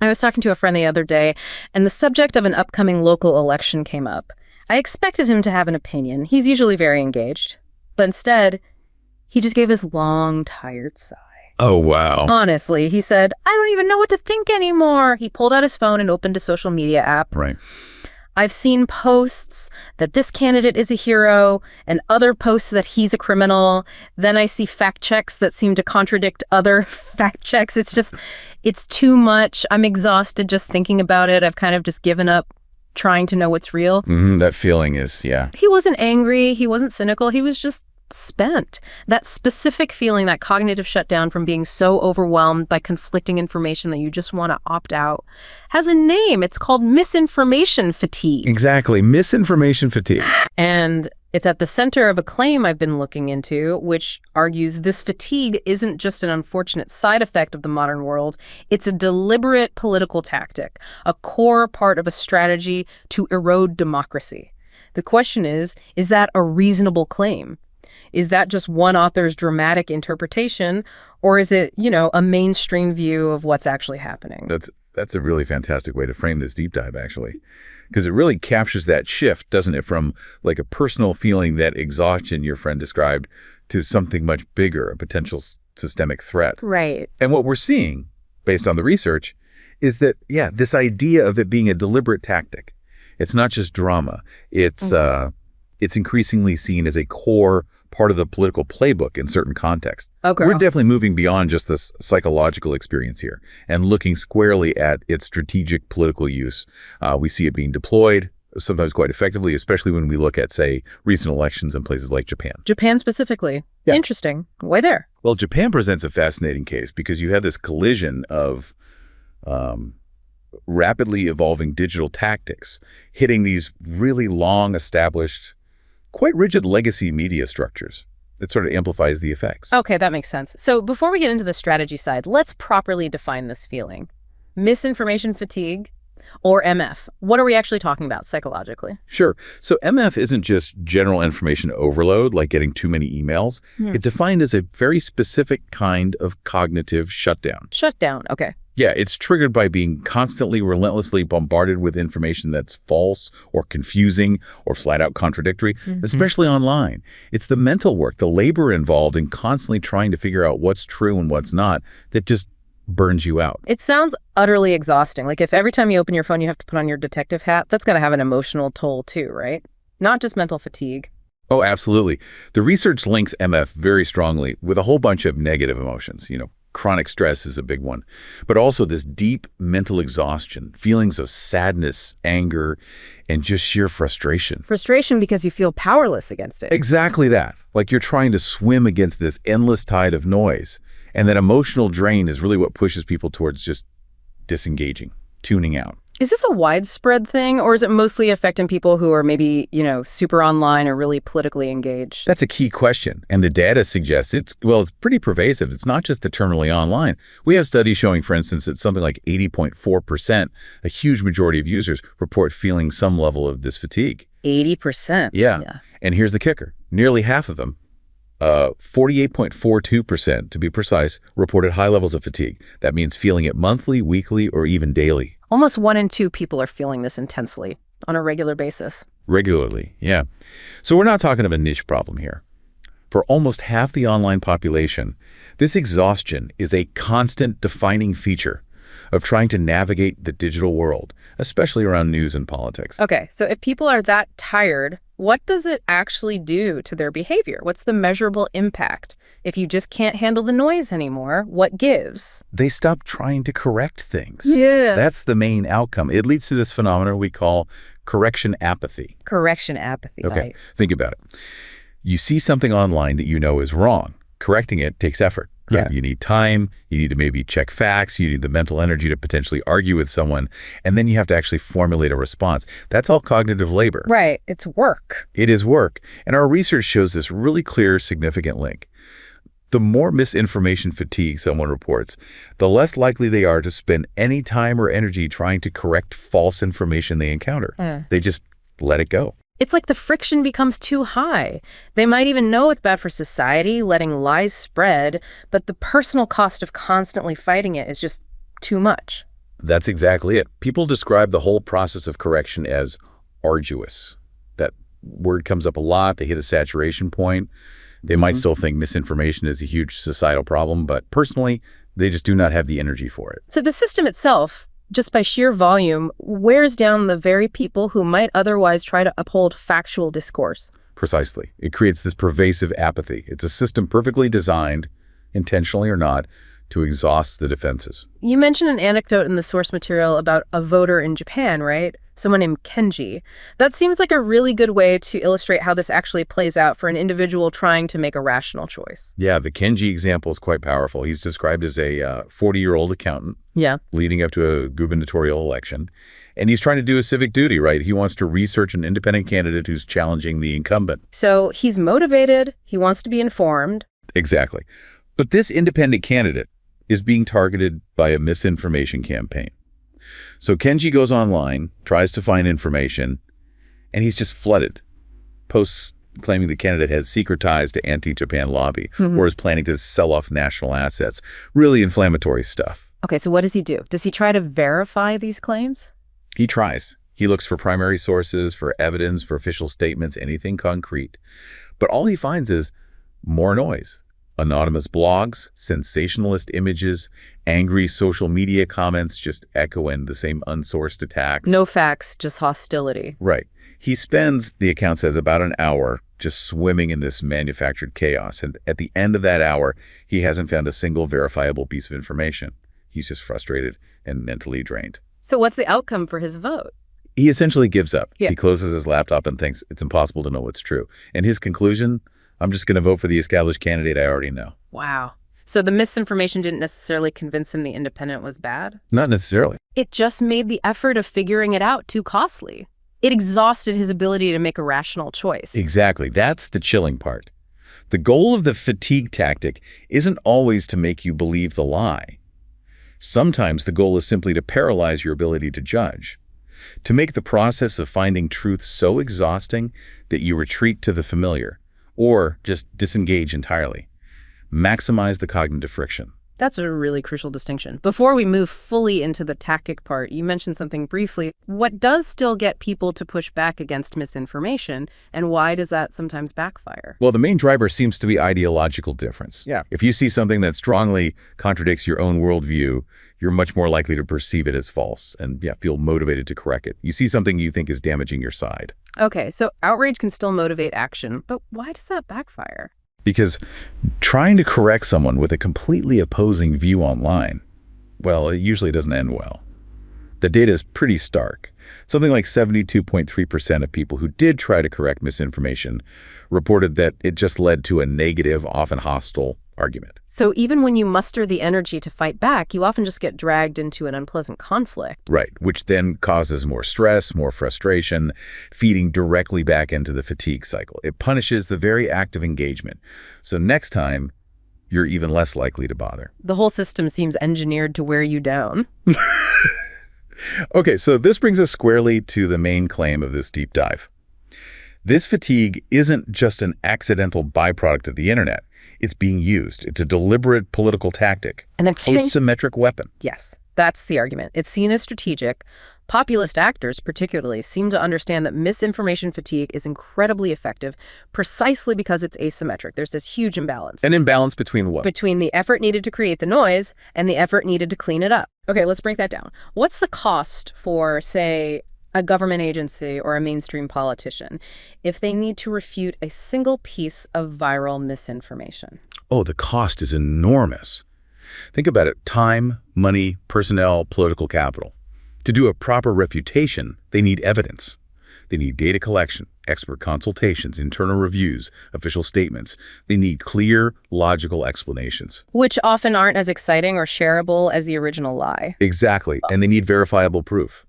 I was talking to a friend the other day, and the subject of an upcoming local election came up. I expected him to have an opinion. He's usually very engaged. But instead, he just gave this long, tired sigh. Oh, wow. Honestly, he said, I don't even know what to think anymore. He pulled out his phone and opened a social media app. Right. I've seen posts that this candidate is a hero and other posts that he's a criminal. Then I see fact checks that seem to contradict other fact checks. It's too much. I'm exhausted just thinking about it. I've kind of just given up trying to know what's real. That feeling is, yeah. He wasn't angry. He wasn't cynical. He was just spent. That specific feeling, that cognitive shutdown from being so overwhelmed by conflicting information that you just want to opt out, has a name. It's called misinformation fatigue. Exactly. Misinformation fatigue. And it's at the center of a claim I've been looking into, which argues this fatigue isn't just an unfortunate side effect of the modern world. It's a deliberate political tactic, a core part of a strategy to erode democracy. The question is that a reasonable claim? Is that just one author's dramatic interpretation, or is it, a mainstream view of what's actually happening? That's a really fantastic way to frame this deep dive, actually, because it really captures that shift, doesn't it, from like a personal feeling, that exhaustion your friend described, to something much bigger, a potential systemic threat. Right. And what we're seeing, based on the research, is that, this idea of it being a deliberate tactic. It's not just drama. It's increasingly seen as a core part of the political playbook in certain contexts. Okay. We're definitely moving beyond just this psychological experience here and looking squarely at its strategic political use. We see it being deployed, sometimes quite effectively, especially when we look at, say, recent elections in places like Japan. Japan specifically. Yeah. Interesting. Why there? Well, Japan presents a fascinating case because you have this collision of rapidly evolving digital tactics hitting these really long established, quite rigid legacy media structures that sort of amplifies the effects. Okay, that makes sense. So before we get into the strategy side, let's properly define this feeling. Misinformation fatigue, or MF. What are we actually talking about psychologically? Sure. So MF isn't just general information overload, like getting too many emails. It's defined as a very specific kind of cognitive shutdown. Shutdown, okay. Yeah, it's triggered by being constantly, relentlessly bombarded with information that's false or confusing or flat out contradictory, especially online. It's the mental work, the labor involved in constantly trying to figure out what's true and what's not, that just burns you out. It sounds utterly exhausting. Like if every time you open your phone you have to put on your detective hat, that's got to have an emotional toll too, right? Not just mental fatigue. Oh, absolutely. The research links MF very strongly with a whole bunch of negative emotions. Chronic stress is a big one, but also this deep mental exhaustion, feelings of sadness, anger, and just sheer frustration. Frustration because you feel powerless against it. Exactly that. Like you're trying to swim against this endless tide of noise. And that emotional drain is really what pushes people towards just disengaging, tuning out. Is this a widespread thing, or is it mostly affecting people who are maybe, super online or really politically engaged? That's a key question. And the data suggests it's pretty pervasive. It's not just the terminally online. We have studies showing, for instance, that something like 80.4%, a huge majority of users, report feeling some level of this fatigue. 80%? Yeah. And here's the kicker. Nearly half of them, 48.42% to be precise, reported high levels of fatigue. That means feeling it monthly, weekly, or even daily. Almost 1 in 2 people are feeling this intensely on a regular basis. Regularly, yeah. So we're not talking of a niche problem here. For almost half the online population, this exhaustion is a constant defining feature of trying to navigate the digital world, especially around news and politics. Okay, so if people are that tired, what does it actually do to their behavior? What's the measurable impact? If you just can't handle the noise anymore, what gives? They stop trying to correct things. Yeah. That's the main outcome. It leads to this phenomenon we call correction apathy. Correction apathy, Okay, right. Think about it. You see something online that you know is wrong. Correcting it takes effort. Right? Yeah. You need time, you need to maybe check facts, you need the mental energy to potentially argue with someone, and then you have to actually formulate a response. That's all cognitive labor. Right, it's work. It is work. And our research shows this really clear, significant link. The more misinformation fatigue someone reports, the less likely they are to spend any time or energy trying to correct false information they encounter. They just let it go. It's like the friction becomes too high. They might even know it's bad for society, letting lies spread, but the personal cost of constantly fighting it is just too much. That's exactly it. People describe the whole process of correction as arduous. That word comes up a lot. They hit a saturation point. They might still think misinformation is a huge societal problem, but personally, they just do not have the energy for it. So the system itself, just by sheer volume, wears down the very people who might otherwise try to uphold factual discourse. Precisely. It creates this pervasive apathy. It's a system perfectly designed, intentionally or not, to exhaust the defenses. You mentioned an anecdote in the source material about a voter in Japan, right? Someone named Kenji. That seems like a really good way to illustrate how this actually plays out for an individual trying to make a rational choice. Yeah, the Kenji example is quite powerful. He's described as a 40-year-old accountant leading up to a gubernatorial election. And he's trying to do a civic duty, right? He wants to research an independent candidate who's challenging the incumbent. So he's motivated. He wants to be informed. Exactly. But this independent candidate is being targeted by a misinformation campaign. So Kenji goes online, tries to find information, and he's just flooded. Posts claiming the candidate has secret ties to anti-Japan lobby or is planning to sell off national assets. Really inflammatory stuff. Okay, so what does he do? Does he try to verify these claims? He tries. He looks for primary sources, for evidence, for official statements, anything concrete. But all he finds is more noise. Anonymous blogs, sensationalist images, angry social media comments just echoing the same unsourced attacks. No facts, just hostility. Right. He spends, the account says, about an hour just swimming in this manufactured chaos. And at the end of that hour, he hasn't found a single verifiable piece of information. He's just frustrated and mentally drained. So what's the outcome for his vote? He essentially gives up. Yeah. He closes his laptop and thinks it's impossible to know what's true. And his conclusion, I'm just going to vote for the established candidate I already know. Wow. So the misinformation didn't necessarily convince him the independent was bad? Not necessarily. It just made the effort of figuring it out too costly. It exhausted his ability to make a rational choice. Exactly. That's the chilling part. The goal of the fatigue tactic isn't always to make you believe the lie. Sometimes the goal is simply to paralyze your ability to judge, to make the process of finding truth so exhausting that you retreat to the familiar, or just disengage entirely. Maximize the cognitive friction. That's a really crucial distinction. Before we move fully into the tactic part, you mentioned something briefly. What does still get people to push back against misinformation, and why does that sometimes backfire? Well, the main driver seems to be ideological difference. Yeah. If you see something that strongly contradicts your own worldview, you're much more likely to perceive it as false and feel motivated to correct it. You see something you think is damaging your side. Okay, so outrage can still motivate action, but why does that backfire? Because trying to correct someone with a completely opposing view online, well, it usually doesn't end well. The data is pretty stark. Something like 72.3% of people who did try to correct misinformation reported that it just led to a negative, often hostile argument. So even when you muster the energy to fight back, you often just get dragged into an unpleasant conflict. Right, which then causes more stress, more frustration, feeding directly back into the fatigue cycle. It punishes the very act of engagement. So next time, you're even less likely to bother. The whole system seems engineered to wear you down. Okay, so this brings us squarely to the main claim of this deep dive. This fatigue isn't just an accidental byproduct of the internet. It's being used. It's a deliberate political tactic, An asymmetric weapon. Yes, that's the argument. It's seen as strategic. Populist actors particularly seem to understand that misinformation fatigue is incredibly effective precisely because it's asymmetric. There's this huge imbalance. An imbalance between what? Between the effort needed to create the noise and the effort needed to clean it up. Okay, let's break that down. What's the cost for, say, a government agency or a mainstream politician if they need to refute a single piece of viral misinformation? Oh, the cost is enormous. Think about it. Time, money, personnel, political capital. To do a proper refutation, they need evidence. They need data collection, expert consultations, internal reviews, official statements. They need clear, logical explanations. Which often aren't as exciting or shareable as the original lie. Exactly, and they need verifiable proof.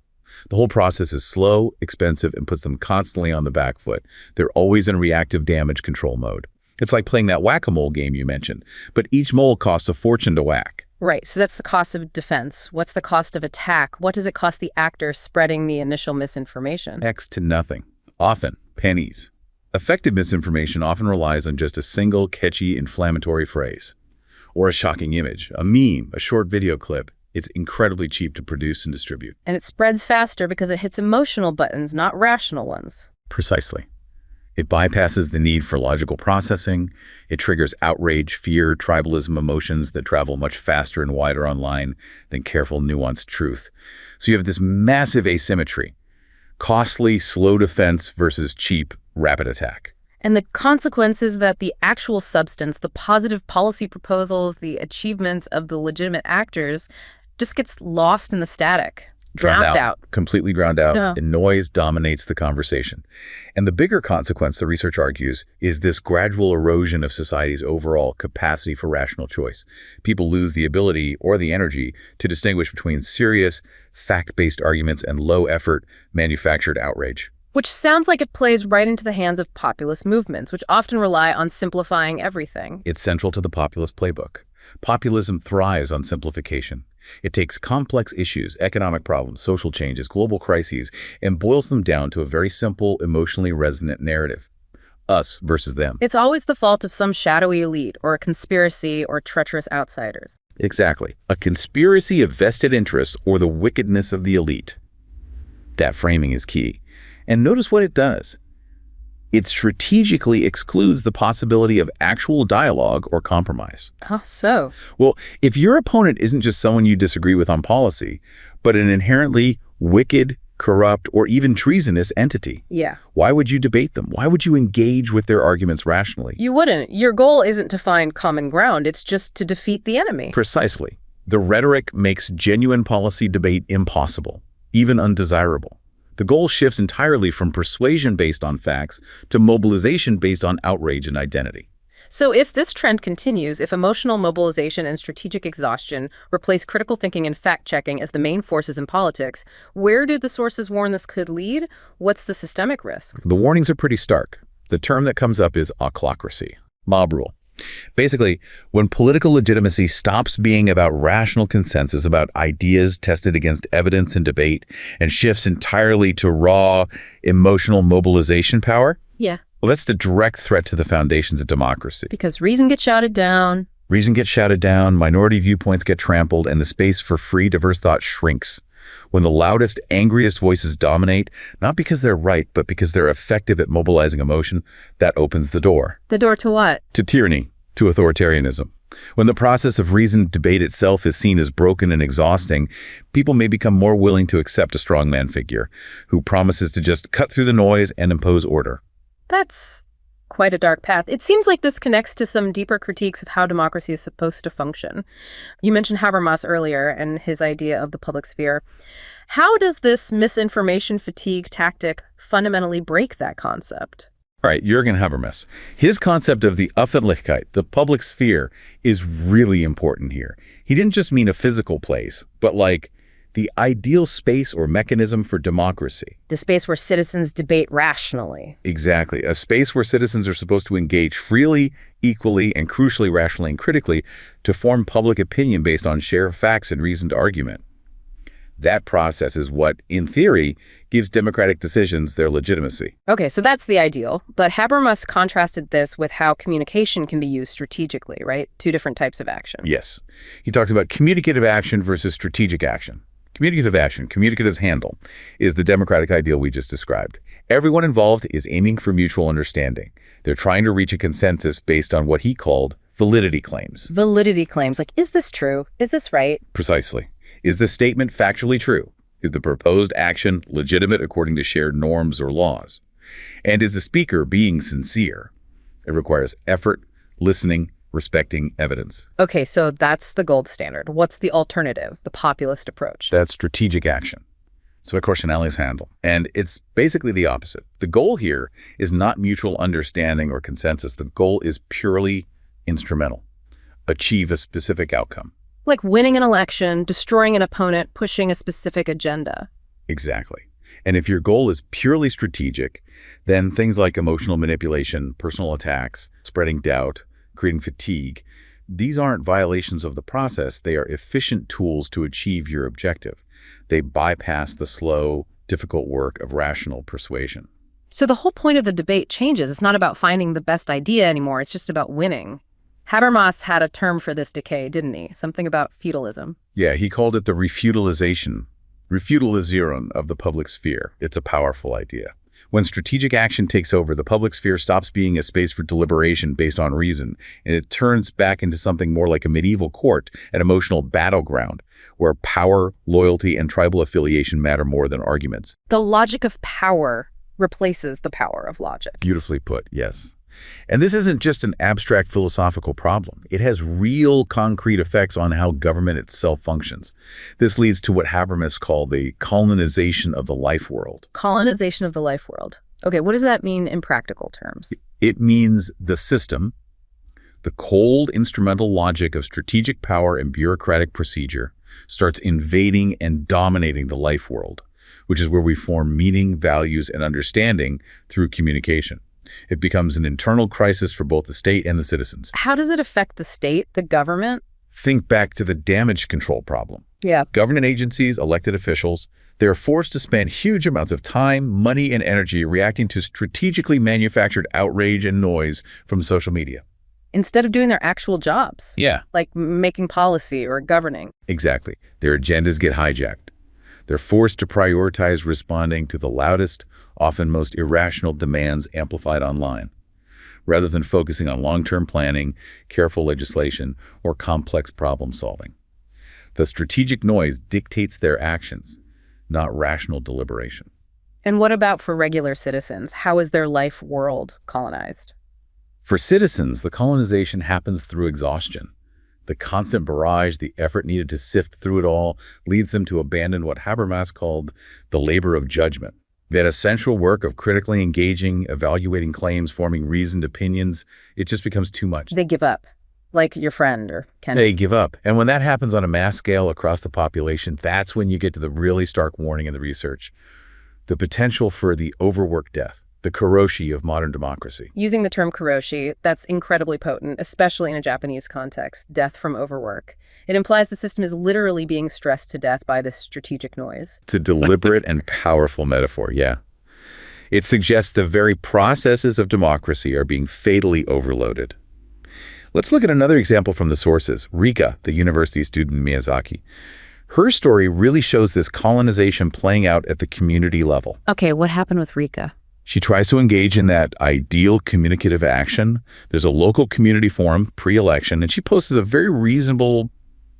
The whole process is slow, expensive, and puts them constantly on the back foot. They're always in reactive damage control mode. It's like playing that whack-a-mole game you mentioned, but each mole costs a fortune to whack. Right, so that's the cost of defense. What's the cost of attack? What does it cost the actor spreading the initial misinformation? X to nothing. Often, pennies. Effective misinformation often relies on just a single catchy inflammatory phrase, or a shocking image, a meme, a short video clip. It's incredibly cheap to produce and distribute. And it spreads faster because it hits emotional buttons, not rational ones. Precisely. It bypasses the need for logical processing. It triggers outrage, fear, tribalism emotions that travel much faster and wider online than careful, nuanced truth. So you have this massive asymmetry. Costly, slow defense versus cheap, rapid attack. And the consequence is that the actual substance, the positive policy proposals, the achievements of the legitimate actors just gets lost in the static. Drowned out. Completely drowned out, Yeah. and noise dominates the conversation. And the bigger consequence, the research argues, is this gradual erosion of society's overall capacity for rational choice. People lose the ability or the energy to distinguish between serious, fact-based arguments and low-effort, manufactured outrage. Which sounds like it plays right into the hands of populist movements, which often rely on simplifying everything. It's central to the populist playbook. Populism thrives on simplification. It takes complex issues, economic problems, social changes, global crises, and boils them down to a very simple, emotionally resonant narrative. Us versus them. It's always the fault of some shadowy elite or a conspiracy or treacherous outsiders. Exactly. A conspiracy of vested interests or the wickedness of the elite. That framing is key. And notice what it does. It strategically excludes the possibility of actual dialogue or compromise. How so? Well, if your opponent isn't just someone you disagree with on policy, but an inherently wicked, corrupt, or even treasonous entity, Yeah. why would you debate them? Why would you engage with their arguments rationally? You wouldn't. Your goal isn't to find common ground. It's just to defeat the enemy. Precisely. The rhetoric makes genuine policy debate impossible, even undesirable. The goal shifts entirely from persuasion based on facts to mobilization based on outrage and identity. So if this trend continues, if emotional mobilization and strategic exhaustion replace critical thinking and fact-checking as the main forces in politics, where do the sources warn this could lead? What's the systemic risk? The warnings are pretty stark. The term that comes up is ochlocracy, mob rule. Basically, when political legitimacy stops being about rational consensus, about ideas tested against evidence and debate, and shifts entirely to raw, emotional mobilization power, Yeah. well, that's the direct threat to the foundations of democracy. Because reason gets shouted down. Reason gets shouted down, minority viewpoints get trampled, and the space for free, diverse thought shrinks. When the loudest, angriest voices dominate, not because they're right, but because they're effective at mobilizing emotion, that opens the door. The door to what? To tyranny, to authoritarianism. When the process of reasoned debate itself is seen as broken and exhausting, people may become more willing to accept a strongman figure who promises to just cut through the noise and impose order. That's quite a dark path. It seems like this connects to some deeper critiques of how democracy is supposed to function. You mentioned Habermas earlier and his idea of the public sphere. How does this misinformation fatigue tactic fundamentally break that concept? All right, Jürgen Habermas. His concept of the Öffentlichkeit, the public sphere, is really important here. He didn't just mean a physical place, but like the ideal space or mechanism for democracy. The space where citizens debate rationally. Exactly. A space where citizens are supposed to engage freely, equally, and crucially, rationally and critically to form public opinion based on shared facts and reasoned argument. That process is what, in theory, gives democratic decisions their legitimacy. Okay, so that's the ideal. But Habermas contrasted this with how communication can be used strategically, right? Two different types of action. Yes. He talks about communicative action versus strategic action. Communicative action, communicative's handle, is the democratic ideal we just described. Everyone involved is aiming for mutual understanding. They're trying to reach a consensus based on what he called validity claims. Validity claims, like, is this true? Is this right? Precisely. Is the statement factually true? Is the proposed action legitimate according to shared norms or laws? And is the speaker being sincere? It requires effort, listening, respecting evidence. Okay, so that's the gold standard. What's the alternative, the populist approach? That's strategic action. So a Corsinelli's handle. And it's basically the opposite. The goal here is not mutual understanding or consensus. The goal is purely instrumental. Achieve a specific outcome. Like winning an election, destroying an opponent, pushing a specific agenda. Exactly. And if your goal is purely strategic, then things like emotional manipulation, personal attacks, spreading doubt, creating fatigue, these aren't violations of the process. They are efficient tools to achieve your objective. They bypass the slow, difficult work of rational persuasion. So the whole point of the debate changes. It's not about finding the best idea anymore. It's just about winning. Habermas had a term for this decay, didn't he? Something about feudalism. Yeah, he called it the refutalization of the public sphere. It's a powerful idea. When strategic action takes over, the public sphere stops being a space for deliberation based on reason, and it turns back into something more like a medieval court, an emotional battleground, where power, loyalty, and tribal affiliation matter more than arguments. The logic of power replaces the power of logic. Beautifully put, yes. And this isn't just an abstract philosophical problem. It has real concrete effects on how government itself functions. This leads to what Habermas called the colonization of the life world. Colonization of the life world. Okay, what does that mean in practical terms? It means the system, the cold instrumental logic of strategic power and bureaucratic procedure, starts invading and dominating the life world, which is where we form meaning, values, and understanding through communication. It becomes an internal crisis for both the state and the citizens. How does it affect the state, the government? Think back to the damage control problem. Yeah. Government agencies, elected officials, they're forced to spend huge amounts of time, money, and energy reacting to strategically manufactured outrage and noise from social media. Instead of doing their actual jobs. Yeah. Like making policy or governing. Exactly. Their agendas get hijacked. They're forced to prioritize responding to the loudest, often most irrational demands amplified online, rather than focusing on long-term planning, careful legislation, or complex problem solving. The strategic noise dictates their actions, not rational deliberation. And what about for regular citizens? How is their life world colonized? For citizens, the colonization happens through exhaustion. The constant barrage, the effort needed to sift through it all, leads them to abandon what Habermas called the labor of judgment. That essential work of critically engaging, evaluating claims, forming reasoned opinions, it just becomes too much. They give up, like your friend or Ken. They give up. And when that happens on a mass scale across the population, that's when you get to the really stark warning in the research. The potential for the overworked death. The karoshi of modern democracy. Using the term karoshi, that's incredibly potent, especially in a Japanese context, death from overwork. It implies the system is literally being stressed to death by this strategic noise. It's a deliberate and powerful metaphor, yeah. It suggests the very processes of democracy are being fatally overloaded. Let's look at another example from the sources, Rika, the university student in Miyazaki. Her story really shows this colonization playing out at the community level. Okay, what happened with Rika? She tries to engage in that ideal communicative action. There's a local community forum pre-election, and she poses a very reasonable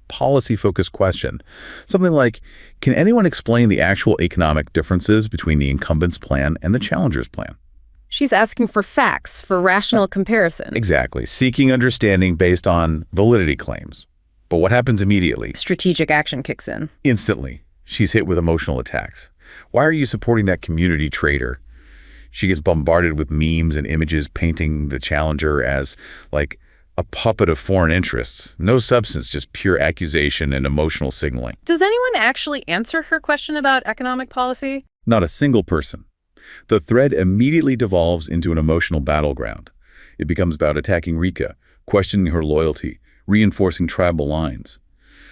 policy-focused question. Something like, can anyone explain the actual economic differences between the incumbent's plan and the challenger's plan? She's asking for facts, for rational comparison. Exactly, seeking understanding based on validity claims. But what happens immediately? Strategic action kicks in. Instantly, she's hit with emotional attacks. Why are you supporting that community traitor? She gets bombarded with memes and images painting the challenger as, like, a puppet of foreign interests. No substance, just pure accusation and emotional signaling. Does anyone actually answer her question about economic policy? Not a single person. The thread immediately devolves into an emotional battleground. It becomes about attacking Rika, questioning her loyalty, reinforcing tribal lines.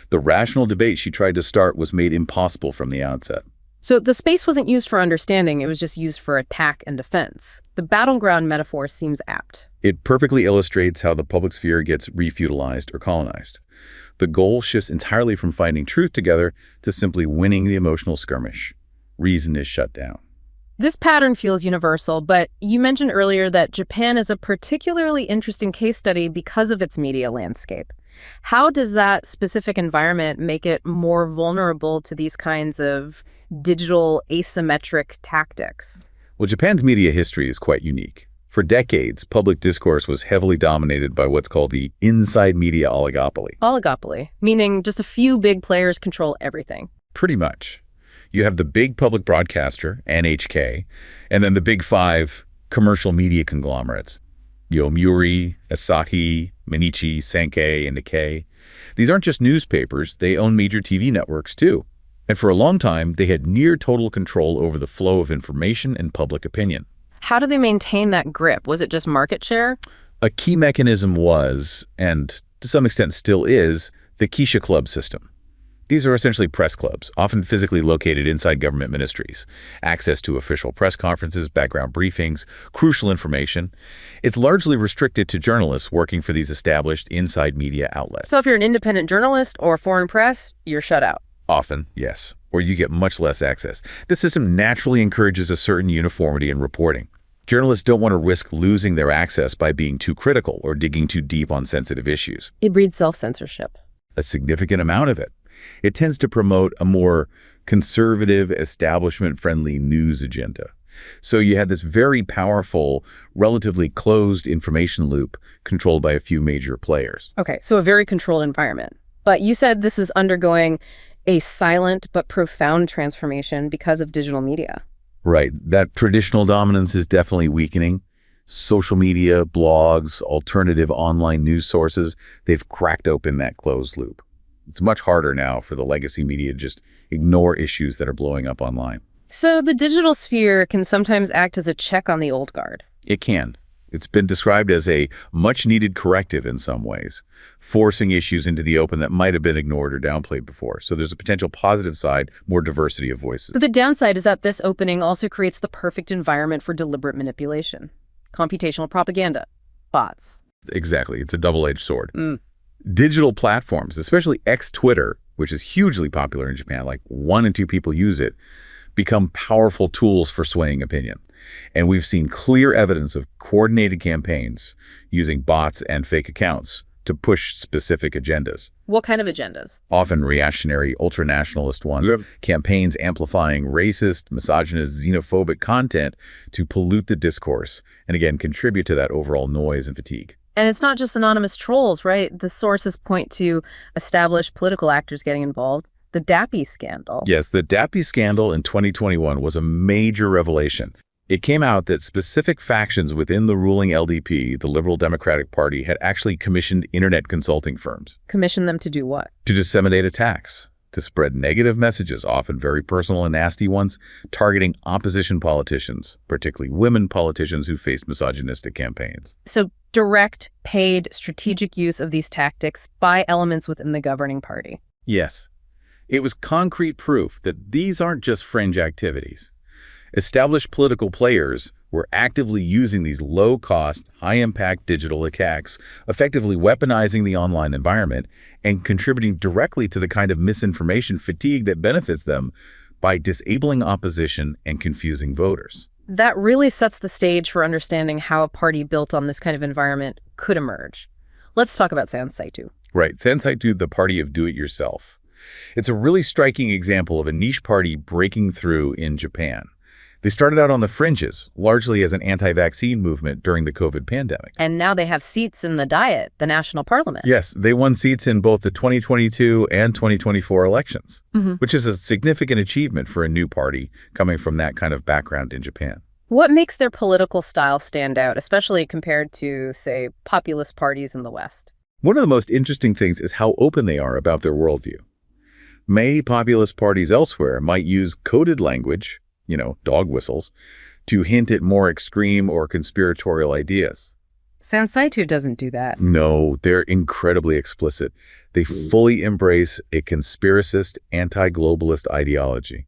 The rational debate she tried to start was made impossible from the outset. So the space wasn't used for understanding, it was just used for attack and defense. The battleground metaphor seems apt. It perfectly illustrates how the public sphere gets refutalized or colonized. The goal shifts entirely from finding truth together to simply winning the emotional skirmish. Reason is shut down. This pattern feels universal, but you mentioned earlier that Japan is a particularly interesting case study because of its media landscape. How does that specific environment make it more vulnerable to these kinds of digital asymmetric tactics? Well, Japan's media history is quite unique. For decades, public discourse was heavily dominated by what's called the inside media oligopoly. Oligopoly, meaning just a few big players control everything. Pretty much. You have the big public broadcaster, NHK, and then the big five commercial media conglomerates, Yomiuri, Asahi, Mainichi, Sankei, and Nikkei. These aren't just newspapers, they own major TV networks too. And for a long time, they had near total control over the flow of information and public opinion. How do they maintain that grip? Was it just market share? A key mechanism was, and to some extent still is, the Keisha Club system. These are essentially press clubs, often physically located inside government ministries. Access to official press conferences, background briefings, crucial information. It's largely restricted to journalists working for these established inside media outlets. So if you're an independent journalist or foreign press, you're shut out. Often, yes, or you get much less access. This system naturally encourages a certain uniformity in reporting. Journalists don't want to risk losing their access by being too critical or digging too deep on sensitive issues. It breeds self-censorship. A significant amount of it. It tends to promote a more conservative, establishment-friendly news agenda. So you had this very powerful, relatively closed information loop controlled by a few major players. Okay, so a very controlled environment. But you said this is undergoing a silent but profound transformation because of digital media. Right. That traditional dominance is definitely weakening. Social media, blogs, alternative online news sources, they've cracked open that closed loop. It's much harder now for the legacy media to just ignore issues that are blowing up online. So the digital sphere can sometimes act as a check on the old guard. It can. It's been described as a much-needed corrective in some ways, forcing issues into the open that might have been ignored or downplayed before. So there's a potential positive side, more diversity of voices. But the downside is that this opening also creates the perfect environment for deliberate manipulation. Computational propaganda. Bots. Exactly. It's a double-edged sword. Digital platforms, especially ex-Twitter, which is hugely popular in Japan, like 1 in 2 people use it, become powerful tools for swaying opinion. And we've seen clear evidence of coordinated campaigns using bots and fake accounts to push specific agendas. What kind of agendas? Often reactionary, ultranationalist ones. Yep. Campaigns amplifying racist, misogynist, xenophobic content to pollute the discourse and, again, contribute to that overall noise and fatigue. And it's not just anonymous trolls, right? The sources point to established political actors getting involved. The Dappy scandal. Yes, the Dappy scandal in 2021 was a major revelation. It came out that specific factions within the ruling LDP, the Liberal Democratic Party, had actually commissioned internet consulting firms. Commissioned them to do what? To disseminate attacks, to spread negative messages, often very personal and nasty ones, targeting opposition politicians, particularly women politicians who faced misogynistic campaigns. So direct, paid, strategic use of these tactics by elements within the governing party. Yes. It was concrete proof that these aren't just fringe activities. Established political players were actively using these low-cost, high-impact digital attacks, effectively weaponizing the online environment and contributing directly to the kind of misinformation fatigue that benefits them by disabling opposition and confusing voters. That really sets the stage for understanding how a party built on this kind of environment could emerge. Let's talk about Sansaitu. Right. Sansaitu, the party of do-it-yourself. It's a really striking example of a niche party breaking through in Japan. They started out on the fringes, largely as an anti-vaccine movement during the COVID pandemic. And now they have seats in the Diet, the national parliament. Yes, they won seats in both the 2022 and 2024 elections, which is a significant achievement for a new party coming from that kind of background in Japan. What makes their political style stand out, especially compared to, say, populist parties in the West? One of the most interesting things is how open they are about their worldview. Many populist parties elsewhere might use coded language, dog whistles, to hint at more extreme or conspiratorial ideas. Sansaitu doesn't do that. No, they're incredibly explicit. They fully embrace a conspiracist, anti-globalist ideology.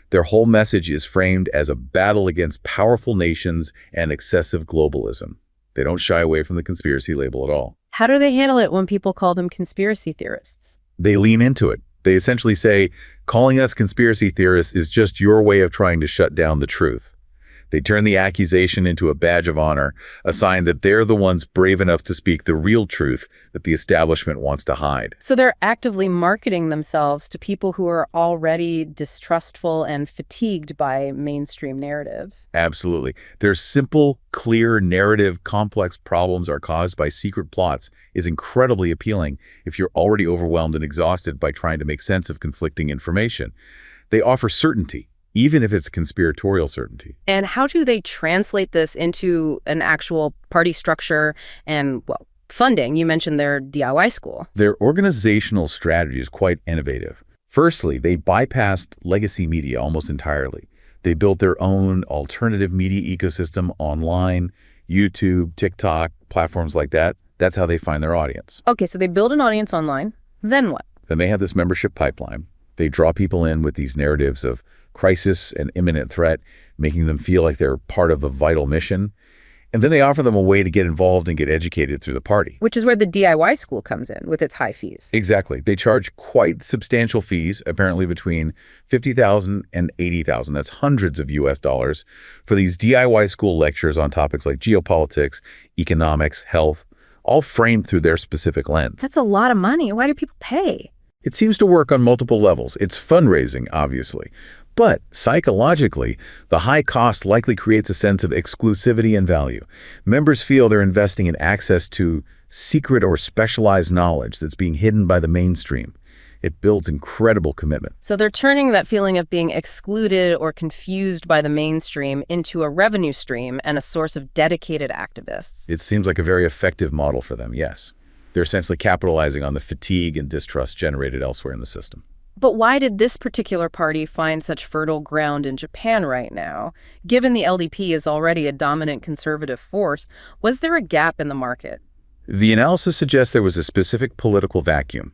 Their whole message is framed as a battle against powerful nations and excessive globalism. They don't shy away from the conspiracy label at all. How do they handle it when people call them conspiracy theorists? They lean into it. They essentially say, calling us conspiracy theorists is just your way of trying to shut down the truth. They turn the accusation into a badge of honor, a sign that they're the ones brave enough to speak the real truth that the establishment wants to hide. So they're actively marketing themselves to people who are already distrustful and fatigued by mainstream narratives. Absolutely. Their simple, clear narrative, complex problems are caused by secret plots is incredibly appealing if you're already overwhelmed and exhausted by trying to make sense of conflicting information. They offer certainty, even if it's conspiratorial certainty. And how do they translate this into an actual party structure and, well, funding? You mentioned their DIY school. Their organizational strategy is quite innovative. Firstly, they bypassed legacy media almost entirely. They built their own alternative media ecosystem online, YouTube, TikTok, platforms like that. That's how they find their audience. Okay, so they build an audience online. Then what? Then they have this membership pipeline. They draw people in with these narratives of crisis and imminent threat, making them feel like they're part of a vital mission. And then they offer them a way to get involved and get educated through the party. Which is where the DIY school comes in with its high fees. Exactly. They charge quite substantial fees, apparently between $50,000 and $80,000. That's hundreds of US dollars for these DIY school lectures on topics like geopolitics, economics, health, all framed through their specific lens. That's a lot of money. Why do people pay? It seems to work on multiple levels. It's fundraising, obviously. But psychologically, the high cost likely creates a sense of exclusivity and value. Members feel they're investing in access to secret or specialized knowledge that's being hidden by the mainstream. It builds incredible commitment. So they're turning that feeling of being excluded or confused by the mainstream into a revenue stream and a source of dedicated activists. It seems like a very effective model for them, yes. They're essentially capitalizing on the fatigue and distrust generated elsewhere in the system. But why did this particular party find such fertile ground in Japan right now? Given the LDP is already a dominant conservative force, was there a gap in the market? The analysis suggests there was a specific political vacuum.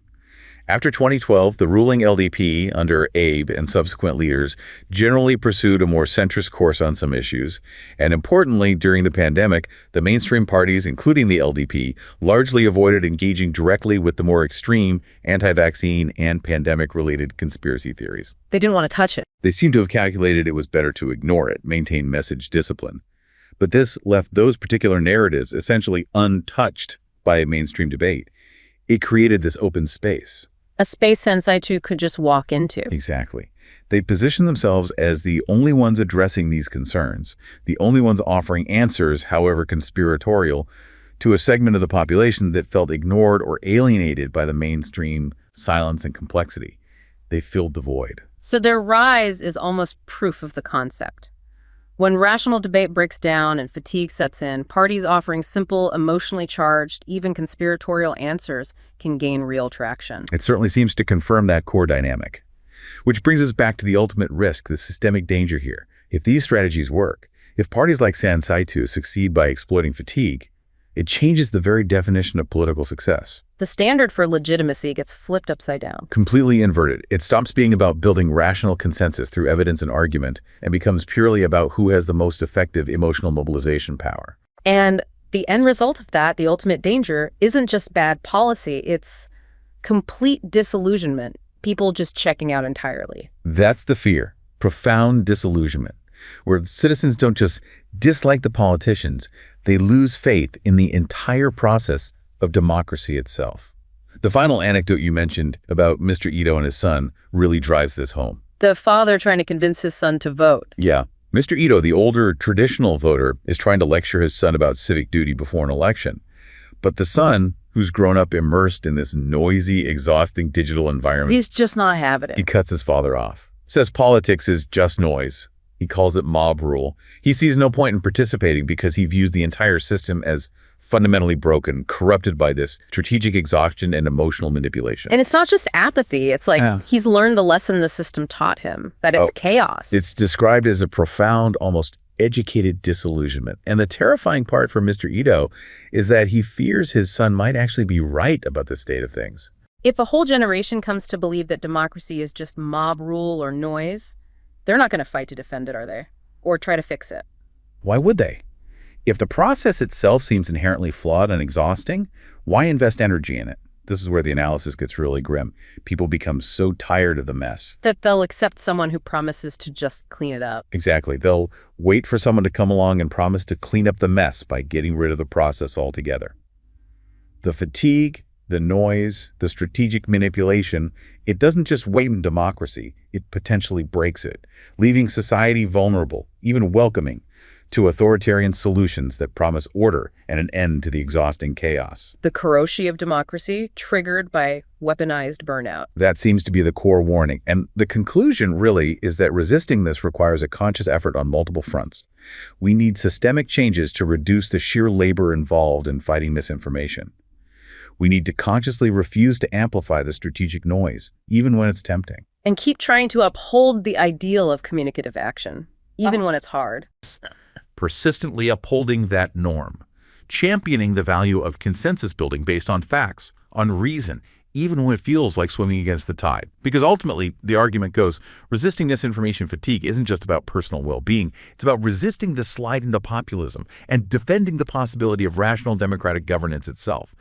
After 2012, the ruling LDP under Abe and subsequent leaders generally pursued a more centrist course on some issues. And importantly, during the pandemic, the mainstream parties, including the LDP, largely avoided engaging directly with the more extreme anti-vaccine and pandemic-related conspiracy theories. They didn't want to touch it. They seem to have calculated it was better to ignore it, maintain message discipline. But this left those particular narratives essentially untouched by a mainstream debate. It created this open space. A space Sensei could just walk into. Exactly. They positioned themselves as the only ones addressing these concerns, the only ones offering answers, however conspiratorial, to a segment of the population that felt ignored or alienated by the mainstream silence and complexity. They filled the void. So their rise is almost proof of the concept. When rational debate breaks down and fatigue sets in, parties offering simple, emotionally charged, even conspiratorial answers can gain real traction. It certainly seems to confirm that core dynamic. Which brings us back to the ultimate risk, the systemic danger here. If these strategies work, if parties like Sansaitu succeed by exploiting fatigue, it changes the very definition of political success. The standard for legitimacy gets flipped upside down. Completely inverted. It stops being about building rational consensus through evidence and argument and becomes purely about who has the most effective emotional mobilization power. And the end result of that, the ultimate danger, isn't just bad policy, it's complete disillusionment. People just checking out entirely. That's the fear. Profound disillusionment, where citizens don't just dislike the politicians, they lose faith in the entire process of democracy itself. The final anecdote you mentioned about Mr. Ito and his son really drives this home. The father trying to convince his son to vote. Yeah. Mr. Ito, the older traditional voter, is trying to lecture his son about civic duty before an election. But the son, who's grown up immersed in this noisy, exhausting digital environment, he's just not having it. He cuts his father off. Says politics is just noise. He calls it mob rule. He sees no point in participating because he views the entire system as fundamentally broken, corrupted by this strategic exhaustion and emotional manipulation. And it's not just apathy. It's like he's learned the lesson the system taught him, that it's chaos. It's described as a profound, almost educated disillusionment. And the terrifying part for Mr. Ito is that he fears his son might actually be right about the state of things. If a whole generation comes to believe that democracy is just mob rule or noise, they're not going to fight to defend it, are they? Or try to fix it. Why would they? If the process itself seems inherently flawed and exhausting, why invest energy in it? This is where the analysis gets really grim. People become so tired of the mess that they'll accept someone who promises to just clean it up. Exactly. They'll wait for someone to come along and promise to clean up the mess by getting rid of the process altogether. The fatigue, the noise, the strategic manipulation, it doesn't just weaken democracy, it potentially breaks it, leaving society vulnerable, even welcoming, to authoritarian solutions that promise order and an end to the exhausting chaos. The karoshi of democracy, triggered by weaponized burnout. That seems to be the core warning. And the conclusion really is that resisting this requires a conscious effort on multiple fronts. We need systemic changes to reduce the sheer labor involved in fighting misinformation. We need to consciously refuse to amplify the strategic noise, even when it's tempting. And keep trying to uphold the ideal of communicative action, even when it's hard. Persistently upholding that norm, championing the value of consensus building based on facts, on reason, even when it feels like swimming against the tide. Because ultimately, the argument goes, resisting misinformation fatigue isn't just about personal well-being. It's about resisting the slide into populism and defending the possibility of rational democratic governance itself.